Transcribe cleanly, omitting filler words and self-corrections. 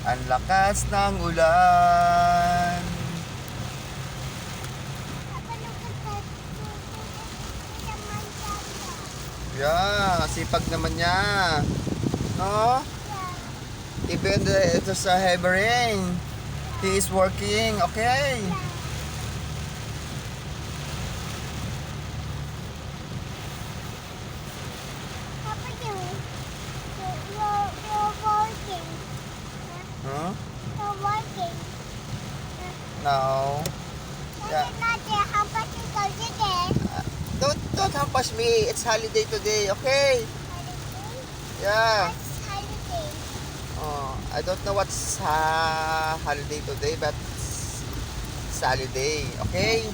Ang lakas ng ulan. Yeah, sipag naman niya. No? Even it is a heavy rain, he is working, okay? Papa, you're working. Huh? You're working. No. Yeah. Not there. How about you go today? Don't hampas me. It's holiday today, okay? Holiday? Yeah. What's holiday? Oh, I don't know what's holiday today, but it's holiday, okay?